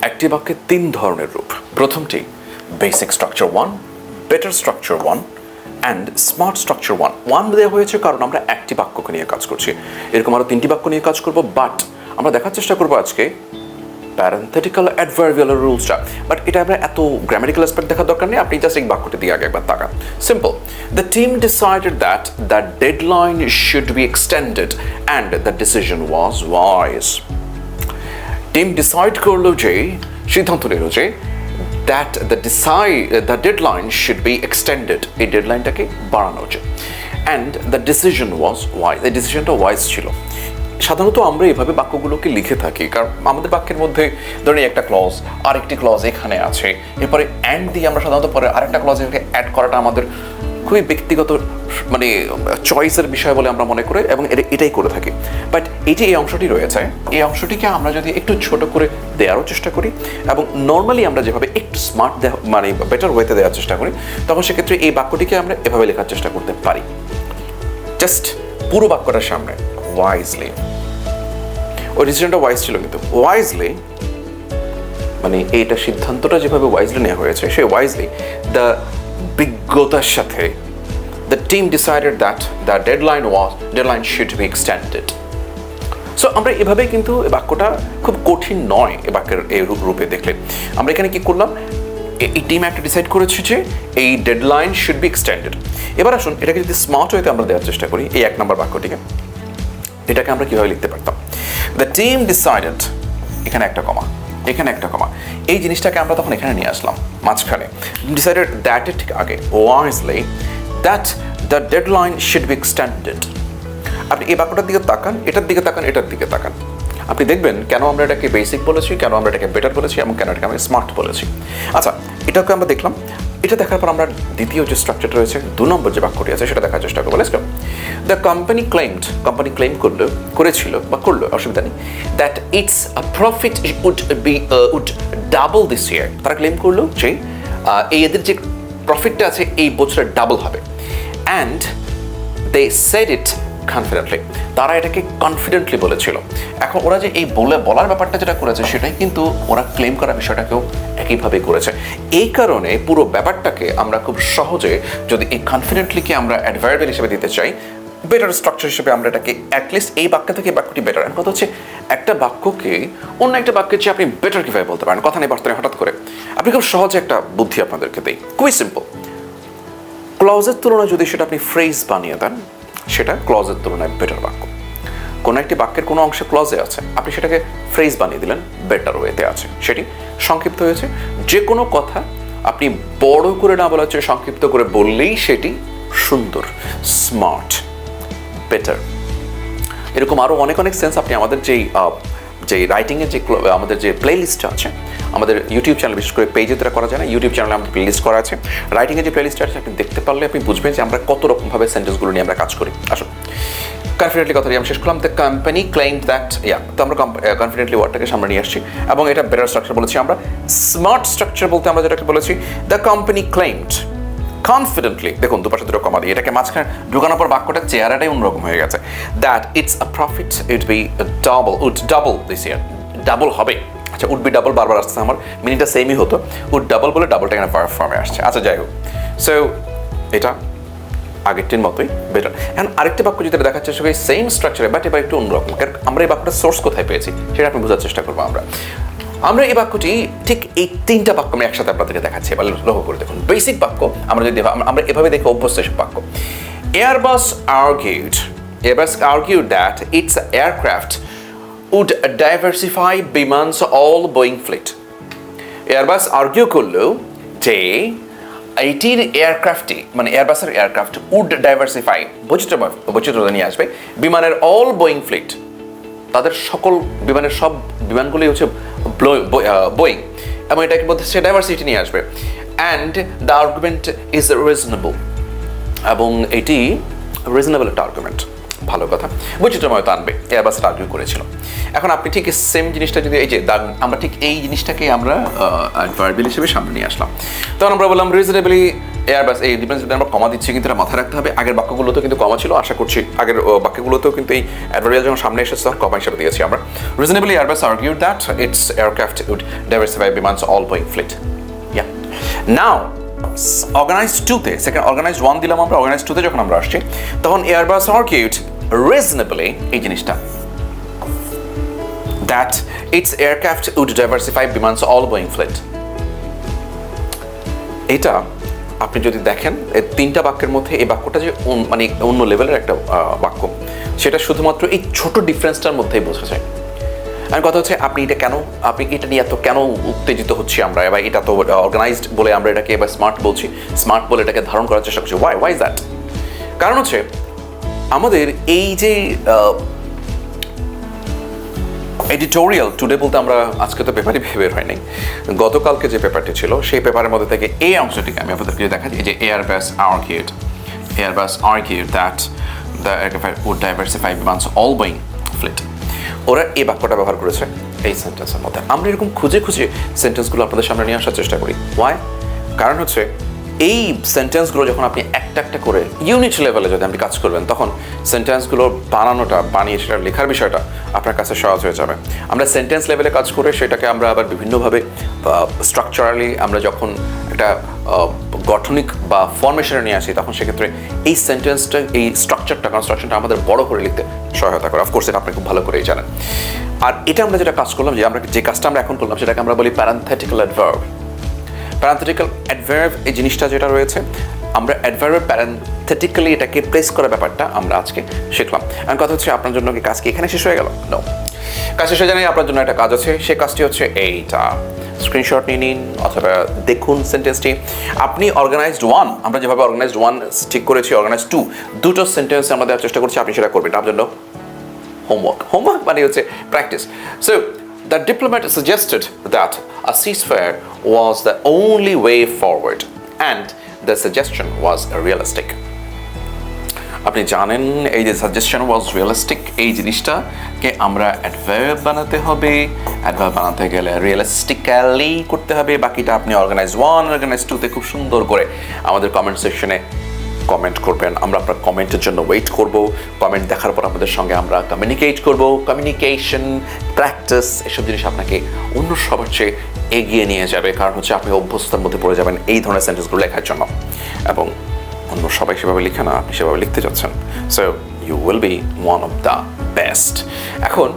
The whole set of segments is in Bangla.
একটি বাক্যে তিন ধরনের রূপ। প্রথমটি basic structure 1, better structure 1 and smart structure 1 দেওয়া হয়েছে কারণ আমরা একটি বাক্যকে নিয়ে কাজ করছি। এরকম আরও তিনটি বাক্য নিয়ে কাজ করব, বাট আমরা দেখার চেষ্টা করবো আজকে প্যারেন্থেটিক্যাল অ্যাডভার্বিয়াল রুলসটা। বাট এটা আমরা এত গ্রামাটিক্যাল অ্যাসপেক্ট দেখার দরকার নেই, আপনি জাস্ট এই বাক্যটি দিয়ে আগে একবার তাকান। Simple, the team decided that the deadline should be extended and the decision was wise. Team decide করলো যে, সিদ্ধান্ত নিল যে that the deadline should be extended, এই ডেডলাইনটাকে বাড়ানো উচিত, and the decision was wise, এই ডিসিশনটা ওয়াইজ ছিল। সাধারণত আমরা এভাবে বাক্যগুলোকে লিখে থাকি, কারণ আমাদের বাক্যের মধ্যে ধরেন একটা ক্লজ, আরেকটি ক্লজ এখানে আছে, এরপরে অ্যান্ড দিয়ে আমরা সাধারণত পরে আরেকটা ক্লজ অ্যাড করাটা আমাদের খুবই ব্যক্তিগত মানে চয়েসের বিষয় বলে আমরা মনে করি এবং এটাই করে থাকি। বাট এই যে এই অংশটি রয়েছে, এই অংশটিকে আমরা যদি একটু ছোট করে দেওয়ারও চেষ্টা করি এবং নর্মালি আমরা যেভাবে একটু স্মার্ট মানে বেটার ওয়েতে দেওয়ার চেষ্টা করি, তখন সেক্ষেত্রে এই বাক্যটিকে আমরা এভাবে লেখার চেষ্টা করতে পারি। জাস্ট পুরো বাক্যটার সামনে ওয়াইজলি, ওই ডিসিশনটা ওয়াইজ ছিল, কিন্তু ওয়াইজলি মানে এইটা সিদ্ধান্তটা যেভাবে ওয়াইজলি নেওয়া হয়েছে, সেই ওয়াইজলি দ্য বিজ্ঞতার সাথে the team decided that the deadline should be extended. So আমরা এভাবে কিন্তু বাক্যটা খুব কঠিন নয় এ বাক্যের এই রূপে দেখলে। আমরা এখানে কি করলাম, এই টিম একটা ডিসাইড করেছে যে এই ডেডলাইন শুড বি এক্সটেন্ডেড। এবার আসুন এটাকে যদি স্মার্ট ওয়েতে আমরা দেওয়ার চেষ্টা করি, এই 1 নম্বর বাক্যটিকে, এটাকে আমরা কীভাবে লিখতে পারতাম? দ্য টিম ডিসাইডেড, এখানে একটা কমা, এখানে একটা কমা, এই জিনিসটাকে আমরা তখন এখানে নিয়ে আসলাম মাঝখানে। ডিসাইডেড দ্যাটের ঠিক আগে wisely that the deadline should be extended. আপনি এই বাক্যটার দিকে তাকান, এটার দিকে তাকান, এটার দিকে তাকান, আপনি দেখবেন কেন আমরা এটাকে বেসিক বলেছি, কেন আমরা এটাকে বেটার বলেছি এবং কেন এটাকে আমরা স্মার্ট বলেছি। আচ্ছা, এটাকে আমরা দেখলাম। এটা দেখার পর আমরা দ্বিতীয় যে স্ট্রাকচারটা রয়েছে, 2 নম্বর যে বাক্যটি আছে সেটা দেখার চেষ্টা করবো। Let's go. The company claim করেছিল বা করলো, অসুবিধা নেই, that its profit would double this year. তারা ক্লেম করলো যে এই এদের যে প্রফিটটা আছে এই বছরে ডাবল হবে, and they said it confidently. তারা এটাকে কনফিডেন্টলি বলেছিল। এখন ওরা যে এই বলার ব্যাপারটা যেটা করেছে সেটাই কিন্তু ওরা ক্লেম করার বিষয়টাকেও একইভাবে করেছে। এই কারণে পুরো ব্যাপারটাকে আমরা খুব সহজে যদি এই কনফিডেন্টলিকে আমরা অ্যাডভার্বিয়াল হিসেবে দিতে চাই, বেটার স্ট্রাকচার হিসেবে আমরা এটাকে অ্যাটলিস্ট এই বাক্য থেকে বাক্যটি বেটার। এখন কথা হচ্ছে একটা বাক্যকে অন্য একটা বাক্যের চেয়ে আপনি বেটার কীভাবে বলতে পারেন, কথা নেই বার্তা নেই হঠাৎ করে। আপনি খুব সহজে একটা বুদ্ধি আপনাদেরকে দেই, খুবই সিম্পল। ক্লজের তুলনায় যদি সেটা আপনি ফ্রেজ বানিয়ে দেন, সেটা ক্লজের তুলনায় বেটার বাক্য। কোনো একটি বাক্যের কোনো অংশে ক্লজে আছে, আপনি সেটাকে ফ্রেজ বানিয়ে দিলেন, বেটার ওয়েতে আছে, সেটি সংক্ষিপ্ত হয়েছে। যে কোনো কথা আপনি বড় করে না বলার চেয়ে সংক্ষিপ্ত করে বললেই সেটি সুন্দর, স্মার্ট, বেটার। এরকম আরও অনেক সেন্স আপনি আমাদের যেই রাইটিংয়ের যে আমাদের যে প্লে লিস্টটা আছে, আমাদের ইউটিউব চ্যানেল, বিশেষ করে পেজে তারা করা যায় না, ইউটিউব চ্যানেলে আমাদের প্লে লিস্ট করা আছে। রাইটিংয়ের যে প্লে লিস্টটা আছে আপনি দেখতে পারলে আপনি বুঝবেন যে আমরা কত রকমভাবে সেন্টেন্সগুলো নিয়ে আমরা কাজ করি। আসুন, কনফিডেন্টলি কথা আমি শেষ করলাম। দ্য কোম্পানি ক্লেইমড দ্যাট, তো আমরা কনফিডেন্টলি ওয়ার্ডটাকে সামনে নিয়ে আসছি এবং এটা বেটার স্ট্রাকচার বলেছি আমরা। স্মার্ট স্ট্রাকচার বলতে আমরা যেটাকে বলেছি, দ্য কোম্পানি ক্লেইমড কনফিডেন্টলি, দেখুন দুপাশে দুটো কমা দিয়ে এটাকে মাঝখানে ঢুকানোর পর বাক্যটার চেহারাটাই অন্যরকম হয়ে গেছে। That it's a profit would double this year, double হবে। আচ্ছা, উড বি ডাবল বারবার আসছে, আমার মিনিংটা সেমই হতো, উড ডাবল বলে ডাবলটা এখানে ভার্ব ফর্মে আসছে। আচ্ছা, যাই হোক, সো এটা আগেরটির মতোই বেটার। এখন আরেকটি বাক্য যেটা দেখার চেষ্টা করি সেম স্ট্রাকচারে, বাট এবার একটু অন্যরকম, কারণ আমরা এই বাক্যটা সোর্স কোথায় পেয়েছি সেটা আপনি বোঝার চেষ্টা করবো। আমরা এই বাক্যটি ঠিক এই 3টা বাক্য আমি একসাথে আপনাদেরকে দেখাচ্ছি, এবার লক্ষ্য করে দেখুন। বেসিক বাক্য আমরা যদি আমরা এভাবে দেখে অভ্যস্ত এসব বাক্য। Airbus argued that its aircraft would diversify Biman's all Boeing fleet. Airbus argue করলো যে এইটির এয়ারক্রাফটটি, মানে এয়ারবাসের এয়ারক্রাফট উড ডাইভার্সিফাই, বৈচিত্র্য নিয়ে আসবে বিমানের অল বোয়িং ফ্লিট, তাদের সকল বিমানের সব বিমানগুলি হচ্ছে বোয়িং, এবং এটাকে মধ্যে সে ডাইভার্সিটি নিয়ে আসবে। And the argument is reasonable, এবং এটি রিজনেবল একটা আর্গুমেন্ট, ভালো কথা, বৈচিত্র্যময়তা আনবে, এয়ারবাস আর্গুই করেছিল। এখন আপনি ঠিক সেম জিনিসটা যদি এই যে আমরা ঠিক এই জিনিসটাকে আমরা অ্যাডভার্বিয়াল হিসেবে সামনে নিয়ে আসলাম, তখন আমরা বললাম রিজনেবলি এয়ারবাস এই ডিফারেন্স যদি আমরা কমা দিচ্ছি কিন্তু এটা মাথায় রাখতে হবে আগের বাক্যগুলোতেও কিন্তু কমা ছিল আশা করছি আগের বাক্যগুলোতেও কিন্তু এই অ্যাডভার্বিয়াল যখন সামনে এসেছে তখন কমা হিসেবে দিয়েছি আমরা reasonably Airbus argued that it's aircraft would diversify বিমানস all going fleet yeah now organized টুতে সেকেন্ড অর্গানাইজড ওয়ান দিলাম আমরা অর্গানাইজড টুতে যখন আমরা আসছি তখন এয়ারবাস আর্গুড রিজনেবলি এই জিনিসটা that it's aircraft would diversify বিমানস অল গোয়িং ফ্লিট এটা আপনি যদি দেখেন এই তিনটা বাক্যের মধ্যে এই বাক্যটা যে মানে অন্য লেভেলের একটা বাক্য সেটা শুধুমাত্র এই ছোট ডিফারেন্সটার মধ্যেই বোঝা যায় আর কথা হচ্ছে আপনি এটা নিয়ে এত কেন উত্তেজিত হচ্ছি আমরা এবার এটা তো অর্গানাইজড বলে আমরা এটাকে এবার স্মার্ট বলছি স্মার্ট বলে এটাকে ধারণ করার চেষ্টা করছি ওয়াই ইজ দ্যাট কারণ হচ্ছে আমাদের এই যে এডিটোরিয়াল টুডে বলতে আমরা আজকে তো পেপারই বের হয় নাই গতকালকে যে পেপারটি ছিল সেই পেপারের মধ্যে থেকে এই অংশটিকে আমি আপনাদেরকে দেখাচ্ছি যে Airbus argued that the aircraft would diversify বিমানস অল গোয়িং ফ্লিট ওরা এই বাক্যটা ব্যবহার করেছে এই সেন্টেন্সের মধ্যে আমরা এরকম খুঁজে খুঁজে সেন্টেন্সগুলো আপনাদের সামনে নিয়ে আসার চেষ্টা করি ওয়াই কারণ হচ্ছে এই সেন্টেন্সগুলো যখন আপনি একটা একটা করে ইউনিট লেভেলে যদি আপনি কাজ করবেন তখন সেন্টেন্সগুলো বানিয়ে সেটা লেখার বিষয়টা আপনার কাছে সহজ হয়ে যাবে আমরা সেন্টেন্স লেভেলে কাজ করে সেটাকে আমরা আবার বিভিন্নভাবে স্ট্রাকচারালি আমরা যখন একটা গঠনিক বা ফরমেশনে নিয়ে আসি তখন সেক্ষেত্রে এই সেন্টেন্সটা এই কনস্ট্রাকশনটা আমাদের বড় করে লিখতে সহায়তা করে অফকোর্স এটা আপনি খুব ভালো করেই জানেন আর এটা আমরা যেটা কাজ করলাম যে কাজটা আমরা এখন করলাম সেটাকে আমরা বলি প্যারান্থেটিক্যাল অ্যাডভার্ব প্যারান্থেটিক্যাল অ্যাডভার্ব এই জিনিসটা যেটা রয়েছে আমরা অ্যাডভার্বের প্যারান্থেটিক্যালি এটাকে প্লেস করার ব্যাপারটা আমরা আজকে শিখলাম আর কথা হচ্ছে আপনার জন্য কি কাজ কি এখানে শেষ হয়ে গেল নো কাজ শেষ হয়ে জানাই আপনার জন্য একটা কাজ আছে সেই কাজটি হচ্ছে এইটা স্ক্রিনশট নিয়ে নিন অথবা দেখুন সেন্টেন্সটি আপনি অর্গানাইজড ওয়ান আমরা যেভাবে অর্গানাইজড ওয়ান ঠিক করেছি অর্গানাইজড টু দুটো সেন্টেন্স আমরা দেওয়ার চেষ্টা করছি আপনি সেটা করবেন আপনার জন্য হোমওয়ার্ক মানে হচ্ছে practice so the diplomat suggested that a ceasefire was the only way forward and the suggestion was realistic আপনি জানেন এই যে সাজেশন ওয়াজ রিয়েলিস্টিক এই জিনিসটাকে আমরা অ্যাডভার্ব বানাতে হবে অ্যাডভার্ব বানাতে গেলে রিয়েলিস্টিক্যালি করতে হবে বাকিটা আপনি অর্গানাইজ ওয়ান অর্গানাইজ টুতে খুব সুন্দর করে আমাদের কমেন্ট সেকশনে কমেন্ট করবেন আমরা আপনার কমেন্টের জন্য ওয়েট করব কমেন্ট দেখার পর আপনাদের সঙ্গে আমরা কমিউনিকেট করব কমিউনিকেশন প্র্যাকটিস এসব জিনিস আপনাকে অন্য সবার চেয়ে এগিয়ে নিয়ে যাবে কারণ হচ্ছে আপনি অভ্যস্ততার মধ্যে পড়ে যাবেন এই ধরনের সেন্টেন্সগুলো লেখার জন্য এবং অন্য সবাই সেভাবে লিখে না আপনি সেভাবে লিখতে যাচ্ছেন so you will be one of the best এখন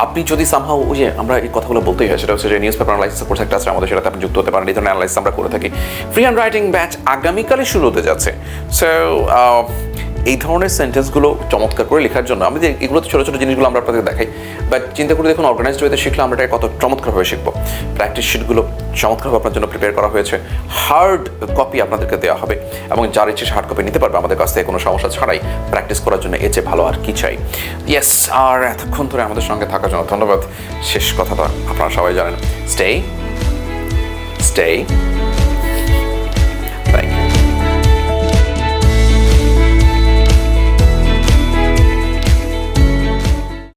আপনি যদি সামহাও ওই যে আমরা এই কথাগুলো বলতেই হয় সেটা হচ্ছে যে নিউজ পেপার অ্যানালাইসিস কোর্স একটা আছে আমাদের সেটাতে আপনি যুক্ত হতে পারেন এই ধরনের অ্যানালাইসিস আমরা করে থাকি ফ্রি হ্যান্ড রাইটিং ব্যাচ আগামীকালই শুরু হতে যাচ্ছে সো এই ধরনের সেন্টেন্সগুলো চমৎকার করে লেখার জন্য আমি এগুলো তো ছোটো ছোটো জিনিসগুলো আমরা আপনাদের দেখাই বাট চিন্তা করে দেখুন অর্গানাইজড ওয়েতে শিখলে আমরা এটা কত চমৎকারভাবে শিখবো প্র্যাকটিস শিটগুলো চমৎকারভাবে আপনার জন্য প্রিপেয়ার করা হয়েছে হার্ড কপি আপনাদেরকে দেওয়া হবে এবং যার ইচ্ছে হার্ড কপি নিতে পারবে আমাদের কাছ থেকে কোনো সমস্যা ছাড়াই প্র্যাকটিস করার জন্য এর চেয়ে ভালো আর কি চাই ইয়েস আর এতক্ষণ ধরে আমাদের সঙ্গে থাকার জন্য ধন্যবাদ শেষ কথাটা আপনারা সবাই জানেন স্টে